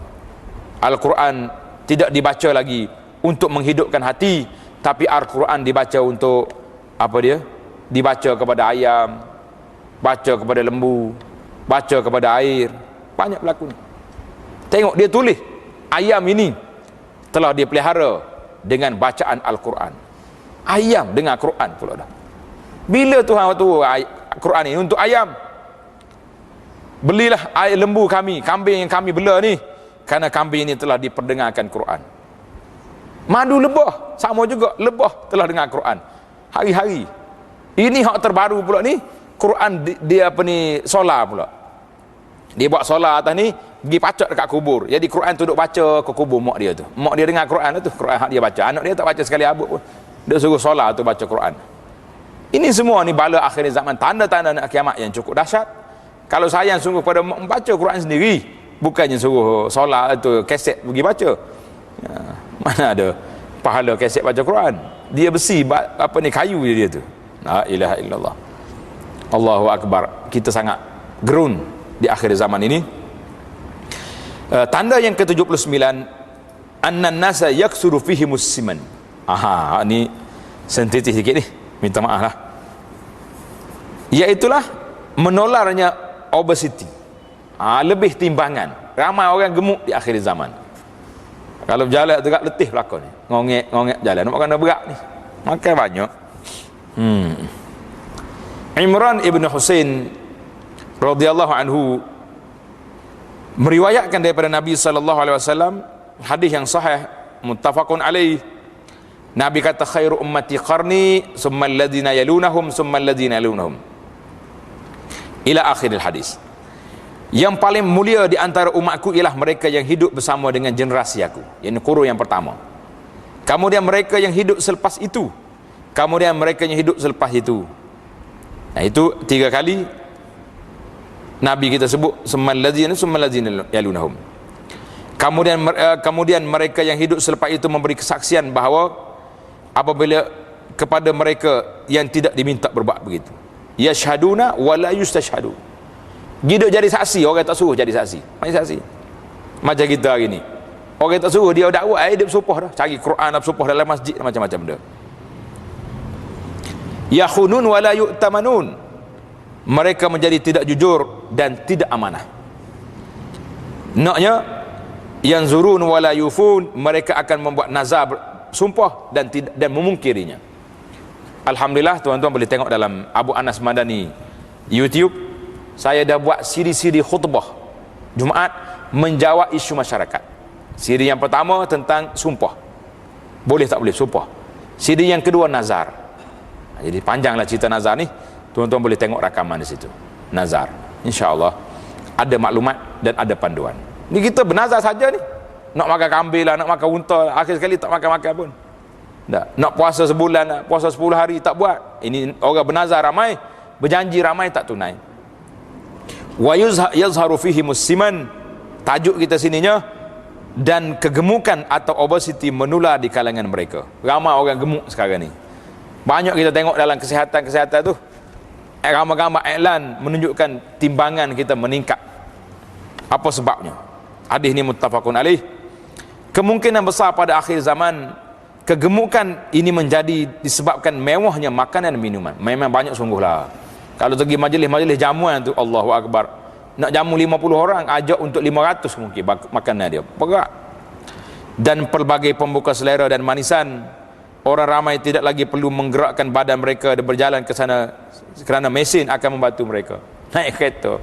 Al-Quran tidak dibaca lagi untuk menghidupkan hati, tapi Al-Quran dibaca untuk apa dia? Dibaca kepada ayam, baca kepada lembu, baca kepada air. Banyak berlaku ni. Tengok dia tulis, ayam ini telah dipelihara dengan bacaan Al-Quran. Ayam dengan Quran pula dah. Bila Tuhan waktu Quran ini untuk ayam? Belilah air lembu kami, kambing yang kami bela ni, kerana kambing ini telah diperdengarkan Quran. Madu lebah sama juga, lebah telah dengar Quran hari-hari. Ini hak terbaru pula ni, Quran dia apa ni, solar pula. Dia buat solat atas ni, pergi pacak dekat kubur. Jadi Quran tu duk baca ke kubur mak dia tu. Mak dia dengar Quran tu, Quran hak dia baca. Anak dia tak baca sekali abut pun. Dia suruh solat tu baca Quran. Ini semua ni bala akhir zaman, tanda-tanda nak kiamat yang cukup dahsyat. Kalau sayang sungguh pada membaca Quran sendiri, bukannya suruh solat tu kaset pergi baca. Ya, mana ada pahala kaset baca Quran. Dia besi apa ni, kayu dia tu. La ilaha illallah. Allahu akbar. Kita sangat gerun di akhir zaman ini. Tanda yang ke-79, annan nasa yaksuru fihi musiman. Aha, ni sensitif sikit ni, minta maaf lah. Iaitulah menularnya obesity. Lebih timbangan. Ramai orang gemuk di akhir zaman. Kalau berjalan tegak letih belakang ni, ngongek jalan, nak makan berat ni, makan banyak. Imran ibn Husain radhiyallahu anhu meriwayatkan daripada Nabi sallallahu alaihi wasallam, hadis yang sahih muttafaqun alaih. Nabi kata, khairu ummati qarni summa alladhina yalunahum summa alladhina yalunahum, ila akhiril hadis. Yang paling mulia di antara umatku ialah mereka yang hidup bersama dengan generasi aku, yang kurun yang pertama, kemudian mereka yang hidup selepas itu, kemudian mereka yang hidup selepas itu. Nah, itu 3 kali Nabi kita sebut summal ladzina yalunahum. Kemudian mereka yang hidup selepas itu memberi kesaksian bahawa apabila kepada mereka yang tidak diminta berbuat begitu, yashhaduna wa la yustashhadu. Hidup jadi saksi, orang tak suruh jadi saksi. Macam saksi macam kita hari ni, orang tak suruh dia dakwah, dia bersumpah dah, cari Quran bersumpah dalam masjid, macam-macam benda. Yakhunun wa la yu'tamanun, mereka menjadi tidak jujur dan tidak amanah. Naknya yanzurun wa la yufun, mereka akan membuat nazar, sumpah dan memungkirinya. Alhamdulillah, tuan-tuan boleh tengok dalam Abu Anas Madani YouTube, saya dah buat siri-siri khutbah Jumaat menjawab isu masyarakat. Siri yang pertama tentang sumpah, boleh tak boleh sumpah. Siri yang kedua nazar. Jadi panjanglah cerita nazar ni, tuan-tuan boleh tengok rakaman di situ. Nazar, insya-Allah ada maklumat dan ada panduan. Ni kita bernazar saja ni, nak makan kambing lah, nak makan unta lah, akhir sekali tak makan-makan pun. Nak puasa sebulan, nak puasa 10 hari tak buat. Ini orang bernazar ramai, berjanji ramai, tak tunai. Wa yazharu fihi musiman, tajuk kita sininya, dan kegemukan atau obesity menular di kalangan mereka. Ramai orang gemuk sekarang ni. Banyak kita tengok dalam kesihatan tu, gambar-gambar iklan menunjukkan timbangan kita meningkat. Apa sebabnya? Hadis ni muttafaqun alaih. Kemungkinan besar pada akhir zaman kegemukan ini menjadi disebabkan mewahnya makanan dan minuman. Memang banyak sungguhlah. Kalau pergi majlis-majlis jamuan tu, Allahu akbar, nak jamu 50 orang, ajak untuk 500 mungkin makanan dia berat. Dan pelbagai pembuka selera dan manisan, orang ramai tidak lagi perlu menggerakkan badan mereka dan berjalan ke sana kerana mesin akan membantu mereka. Naik kereta,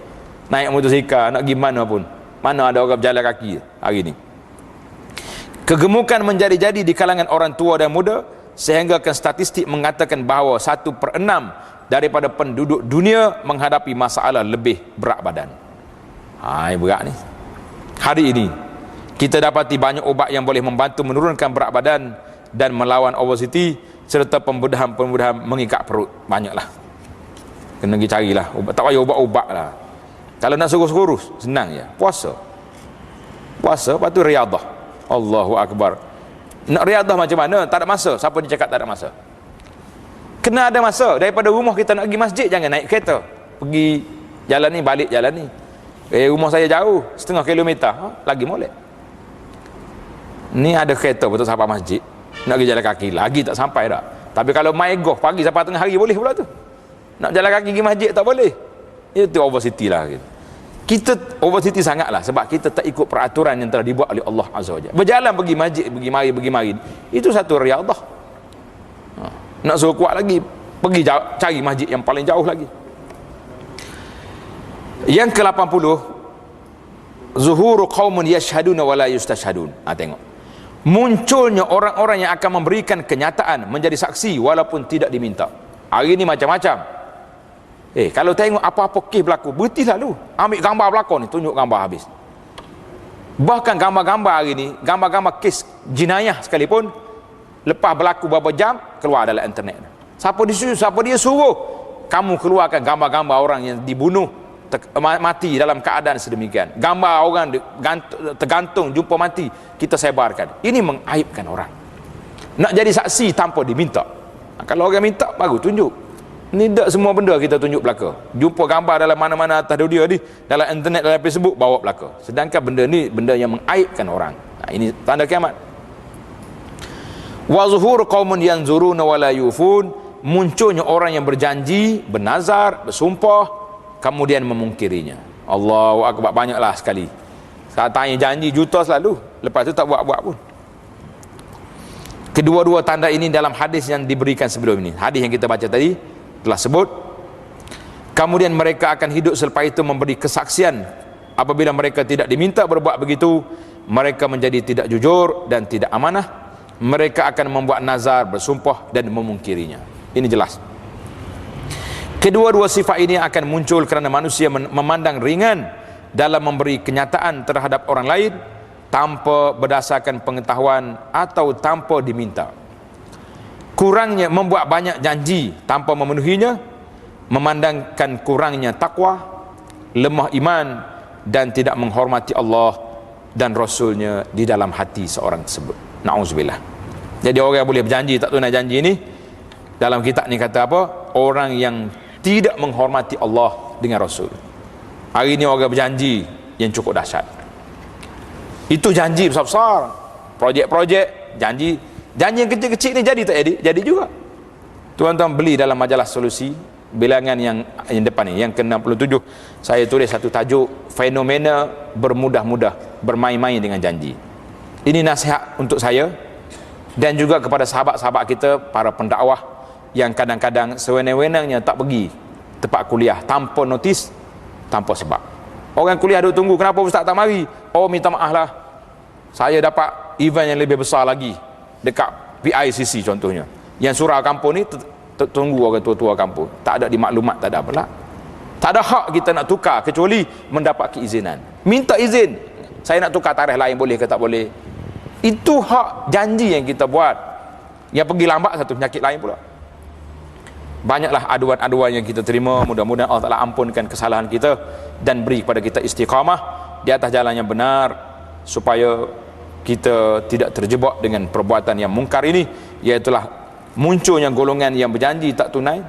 naik motosikal, nak pergi mana pun, mana ada orang berjalan kaki hari ni. Kegemukan menjadi-jadi di kalangan orang tua dan muda, sehingga statistik mengatakan bahawa 1/6 daripada penduduk dunia menghadapi masalah lebih berat badan. Berat ni. Hari ini kita dapati banyak ubat yang boleh membantu menurunkan berat badan dan melawan obesity, serta pembedahan mengikat perut. Banyaklah, kena pergi carilah ubat. Tak payah ubat-ubat lah. Kalau nak kurus-kurus, senang je, puasa, lepas tu riadah. Allahu akbar. Nak riadah macam mana? Tak ada masa. Siapa dia cakap tak ada masa? Kena ada masa. Daripada rumah kita nak pergi masjid, jangan naik kereta, pergi jalan ni, balik jalan ni. Rumah saya jauh, 0,5 kilometer, lagi molek. Ni ada kereta betul sampai masjid, nak pergi jalan kaki lagi tak sampai dah. Tapi kalau main golf pagi sampai tengah hari boleh pula tu. Nak jalan kaki pergi masjid tak boleh. Itu obesity lah. Kita obesity sangatlah sebab kita tak ikut peraturan yang telah dibuat oleh Allah Azza wa Jalla. Berjalan pergi masjid, pergi mari, itu satu riadah. Nak suruh kuat lagi, pergi cari masjid yang paling jauh lagi. Yang ke-80, zuhuru qaumun yashhaduna wa la yustashhadun. Tengok, munculnya orang-orang yang akan memberikan kenyataan, menjadi saksi walaupun tidak diminta. Hari ini macam-macam. Kalau tengok apa-apa kes berlaku, berhenti lalu, ambil gambar pelakon ni, tunjuk gambar habis. Bahkan gambar-gambar hari ni, gambar-gambar kes jenayah sekalipun, lepas berlaku beberapa jam, keluar dalam internet. Siapa dia suruh kamu keluarkan gambar-gambar orang yang dibunuh, mati dalam keadaan sedemikian, gambar orang tergantung jumpa mati, kita sebarkan. Ini mengaibkan orang. Nak jadi saksi tanpa diminta. Kalau orang minta baru tunjuk. Ni tak semua benda kita tunjuk belaka. Jumpa gambar dalam mana-mana atas dunia ni, dalam internet, dalam Facebook, bawa belaka. Sedangkan benda ni benda yang mengaibkan orang. Ini tanda kiamat. Wa zuhur qaumun yanzuruna wa la yufun, munculnya orang yang berjanji, bernazar, bersumpah, kemudian memungkirinya. Allahu akbar, banyaklah sekali. Saya tanya janji juta selalu, lepas tu tak buat-buat pun. Kedua-dua tanda ini dalam hadis yang diberikan sebelum ini. Hadis yang kita baca tadi telah sebut. Kemudian mereka akan hidup selepas itu memberi kesaksian. Apabila mereka tidak diminta berbuat begitu, mereka menjadi tidak jujur dan tidak amanah. Mereka akan membuat nazar, bersumpah dan memungkirinya. Ini jelas. Kedua-dua sifat ini akan muncul kerana manusia memandang ringan dalam memberi kenyataan terhadap orang lain tanpa berdasarkan pengetahuan atau tanpa diminta. Kurangnya membuat banyak janji tanpa memenuhinya, memandangkan kurangnya takwa, lemah iman dan tidak menghormati Allah dan Rasulnya di dalam hati seorang tersebut. Na'udzubillah. Jadi orang yang boleh berjanji tak tunai janji ini, dalam kitab ni kata apa? Orang yang tidak menghormati Allah dengan Rasul. Hari ini orang berjanji yang cukup dahsyat. Itu janji besar-besar, projek-projek, janji yang kecil-kecil ni jadi tak jadi? Jadi juga. Tuan-tuan beli dalam majalah Solusi, bilangan yang depan ni, yang ke-67, saya tulis satu tajuk, fenomena bermudah-mudah bermain-main dengan janji. Ini nasihat untuk saya dan juga kepada sahabat-sahabat kita, para pendakwah yang kadang-kadang sewenang-wenangnya tak pergi tempat kuliah tanpa notis, tanpa sebab. Orang kuliah duk tunggu, kenapa ustaz tak mari? Oh, minta maaf lah, saya dapat event yang lebih besar lagi dekat PICC contohnya, yang surau kampung ni tunggu orang tua-tua kampung, tak ada di maklumat, tak ada apa lah. Tak ada hak kita nak tukar kecuali mendapat keizinan. Minta izin, saya nak tukar tarikh lain, boleh ke tak boleh? Itu hak janji yang kita buat. Yang pergi lambat satu penyakit lain pula. Banyaklah aduan-aduan yang kita terima. Mudah-mudahan Allah Ta'ala ampunkan kesalahan kita dan beri kepada kita istiqamah di atas jalan yang benar, supaya kita tidak terjebak dengan perbuatan yang mungkar ini, iaitulah munculnya golongan yang berjanji tak tunai,